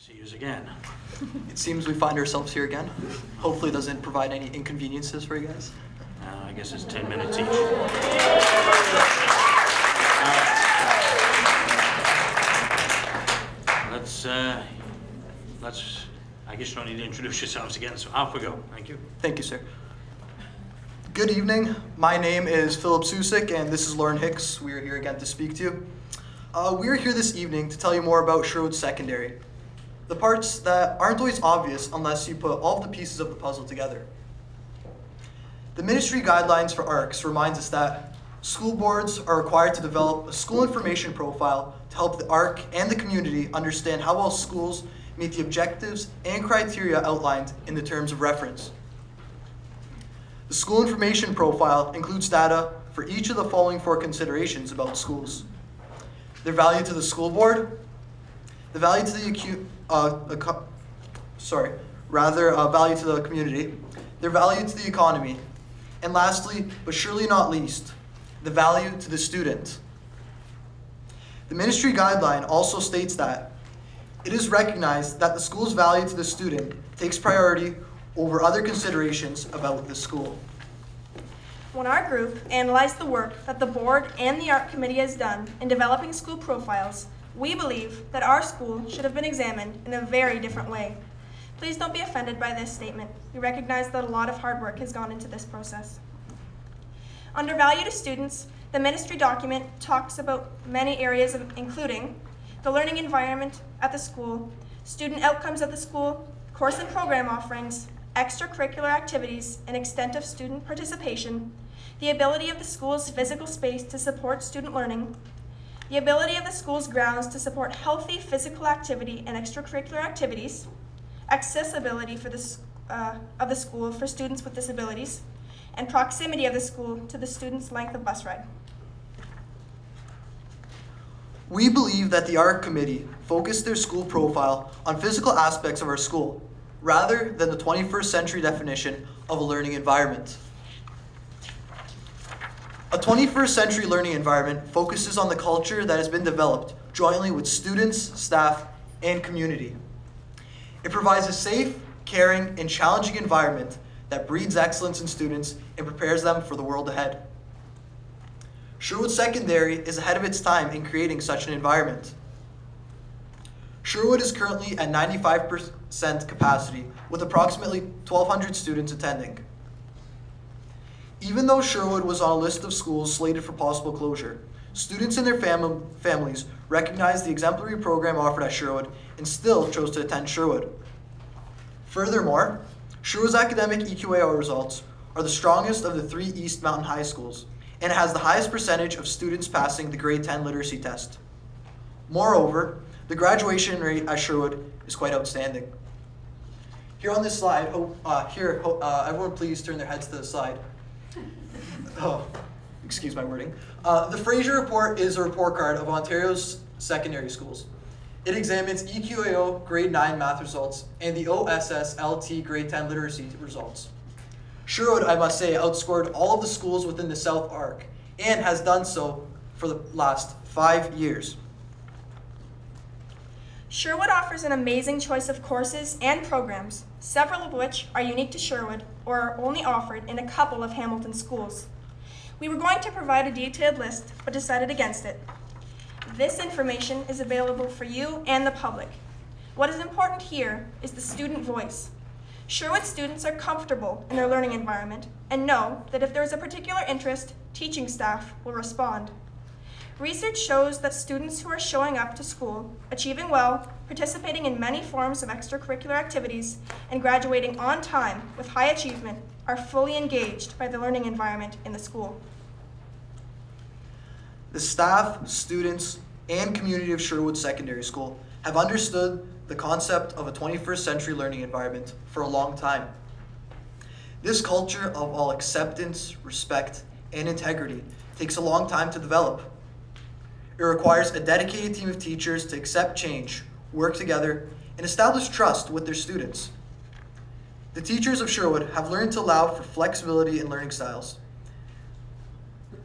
See yous again. It seems we find ourselves here again. Hopefully it doesn't provide any inconveniences for you guys. I guess it's 10 minutes each. I guess you don't need to introduce yourselves again, so off we go. Thank you. Thank you, sir. Good evening. My name is Philip Susik, and this is Lauren Hicks. We are here again to speak to you. We are here this evening to tell you more about Sherwood Secondary, the parts that aren't always obvious unless you put all of the pieces of the puzzle together. The ministry guidelines for ARCS reminds us that school boards are required to develop a school information profile to help the ARC and the community understand how well schools meet the objectives and criteria outlined in the terms of reference. The school information profile includes data for each of the following four considerations about schools: their value to the school board, the value to the value to the community, their value to the economy, and lastly, but surely not least, the value to the student. The ministry guideline also states that it is recognized that the school's value to the student takes priority over other considerations about the school. When our group analyzed the work that the board and the ARC committee has done in developing school profiles, we believe that our school should have been examined in a very different way. Please don't be offended by this statement. We recognize that a lot of hard work has gone into this process. Under value to students, the ministry document talks about many areas including the learning environment at the school, student outcomes at the school, course and program offerings, extracurricular activities and extent of student participation, the ability of the school's physical space to support student learning, the ability of the school's grounds to support healthy physical activity and extracurricular activities, accessibility of the school for students with disabilities, and proximity of the school to the student's length of bus ride. We believe that the ARC committee focused their school profile on physical aspects of our school, rather than the 21st century definition of a learning environment. A 21st century learning environment focuses on the culture that has been developed jointly with students, staff, and community. It provides a safe, caring, and challenging environment that breeds excellence in students and prepares them for the world ahead. Sherwood Secondary is ahead of its time in creating such an environment. Sherwood is currently at 95% capacity, with approximately 1,200 students attending. Even though Sherwood was on a list of schools slated for possible closure, students and their families recognized the exemplary program offered at Sherwood and still chose to attend Sherwood. Furthermore, Sherwood's academic EQAR results are the strongest of the three East Mountain high schools, and it has the highest percentage of students passing the grade 10 literacy test. Moreover, the graduation rate at Sherwood is quite outstanding. Here on this slide, everyone please turn their heads to the side. Oh, excuse my wording. The Fraser Report is a report card of Ontario's secondary schools. It examines EQAO grade 9 math results and the OSSLT grade 10 literacy results. Sherwood, I must say, outscored all of the schools within the South Arc and has done so for the last 5 years. Sherwood offers an amazing choice of courses and programs, several of which are unique to Sherwood or are only offered in a couple of Hamilton schools. We were going to provide a detailed list, but decided against it. This information is available for you and the public. What is important here is the student voice. Sherwood students are comfortable in their learning environment and know that if there is a particular interest, teaching staff will respond. Research shows that students who are showing up to school, achieving well, participating in many forms of extracurricular activities, and graduating on time with high achievement are fully engaged by the learning environment in the school. The staff, students, and community of Sherwood Secondary School have understood the concept of a 21st century learning environment for a long time. This culture of all acceptance, respect, and integrity takes a long time to develop. It requires a dedicated team of teachers to accept change, work together, and establish trust with their students. The teachers of Sherwood have learned to allow for flexibility in learning styles.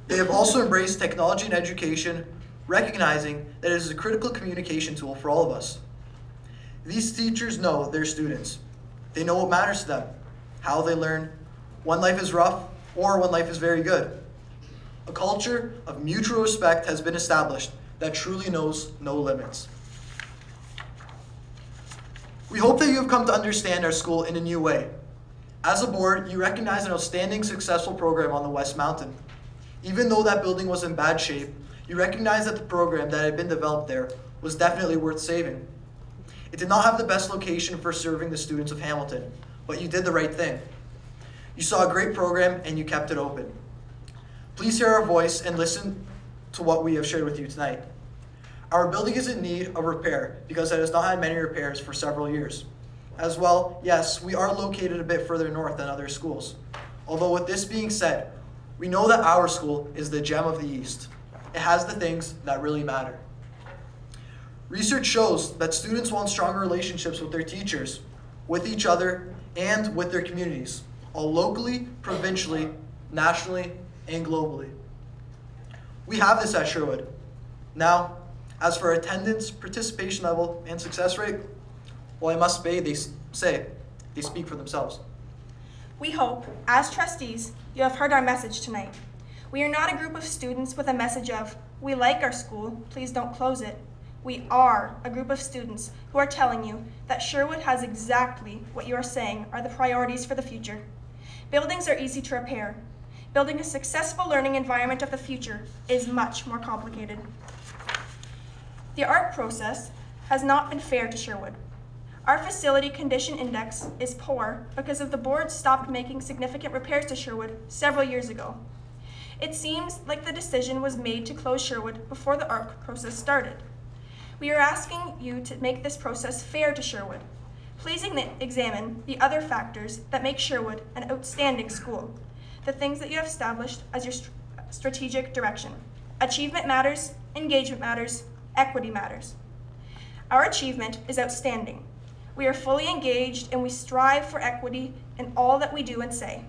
They have also embraced technology in education, recognizing that it is a critical communication tool for all of us. These teachers know their students. They know what matters to them, how they learn, when life is rough or when life is very good. A culture of mutual respect has been established that truly knows no limits. We hope that you have come to understand our school in a new way. As a board, you recognize an outstanding, successful program on the West Mountain. Even though that building was in bad shape, you recognize that the program that had been developed there was definitely worth saving. It did not have the best location for serving the students of Hamilton, but you did the right thing. You saw a great program and you kept it open. Please hear our voice and listen to what we have shared with you tonight. Our building is in need of repair because it has not had many repairs for several years. As well, yes, we are located a bit further north than other schools. Although with this being said, we know that our school is the gem of the East. It has the things that really matter. Research shows that students want stronger relationships with their teachers, with each other, and with their communities, all locally, provincially, nationally, and globally. We have this at Sherwood. Now, as for attendance, participation level, and success rate, well, I must say, they speak for themselves. We hope, as trustees, you have heard our message tonight. We are not a group of students with a message of, we like our school, please don't close it. We are a group of students who are telling you that Sherwood has exactly what you are saying are the priorities for the future. Buildings are easy to repair. Building a successful learning environment of the future is much more complicated. The ARC process has not been fair to Sherwood. Our facility condition index is poor because of the board stopped making significant repairs to Sherwood several years ago. It seems like the decision was made to close Sherwood before the ARC process started. We are asking you to make this process fair to Sherwood. Please examine the other factors that make Sherwood an outstanding school, the things that you have established as your strategic direction. Achievement matters, engagement matters, equity matters. Our achievement is outstanding. We are fully engaged and we strive for equity in all that we do and say.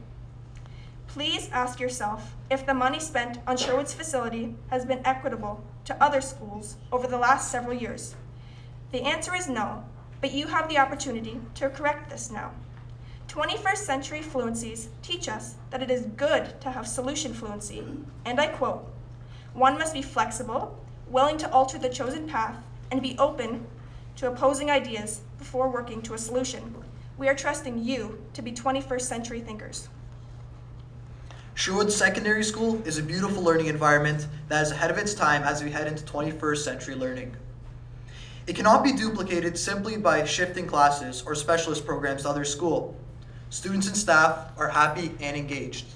Please ask yourself if the money spent on Sherwood's facility has been equitable to other schools over the last several years. The answer is no, but you have the opportunity to correct this now. 21st century fluencies teach us that it is good to have solution fluency, and I quote, "One must be flexible, willing to alter the chosen path, and be open to opposing ideas before working to a solution." We are trusting you to be 21st century thinkers. Sherwood Secondary School is a beautiful learning environment that is ahead of its time as we head into 21st century learning. It cannot be duplicated simply by shifting classes or specialist programs to other schools. Students and staff are happy and engaged.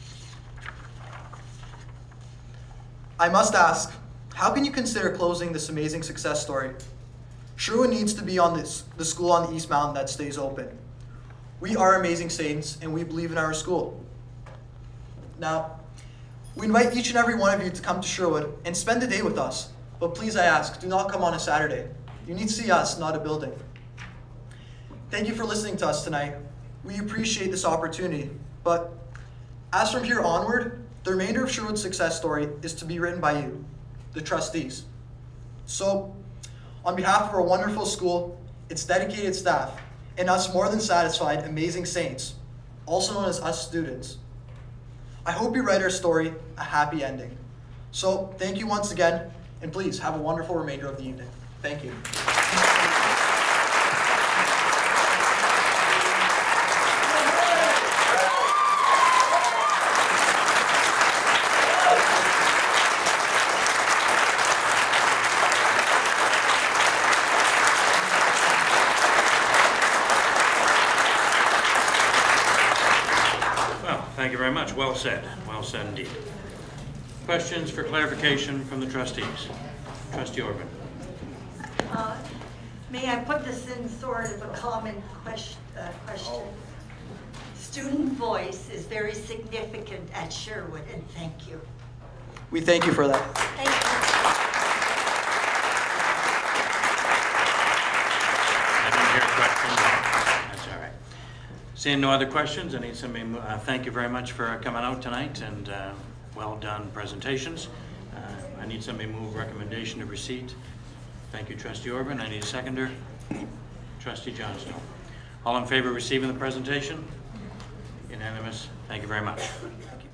I must ask, how can you consider closing this amazing success story? Sherwood needs to be on the school on the East Mountain that stays open. We are amazing saints and we believe in our school. Now, we invite each and every one of you to come to Sherwood and spend the day with us. But please, I ask, do not come on a Saturday. You need to see us, not a building. Thank you for listening to us tonight. We appreciate this opportunity. But as from here onward, the remainder of Sherwood's success story is to be written by you, the trustees. So, on behalf of our wonderful school, its dedicated staff, and us more than satisfied amazing saints, also known as us students, I hope you write our story a happy ending. So thank you once again, and please have a wonderful remainder of the evening. Thank you. Thank you very much. Well said indeed. Questions for clarification from the trustees? Trustee Orban. May I put this in sort of a common question? Student voice is very significant at Sherwood, and thank you. We thank you for that. Thank you. I didn't hear a question. That's all right. Seeing no other questions, I need somebody. Thank you very much for coming out tonight and well done presentations. I need somebody to move recommendation of receipt. Thank you, Trustee Orban. I need a seconder. Trustee Johnston. All in favor of receiving the presentation? Unanimous. Thank you very much. Thank you.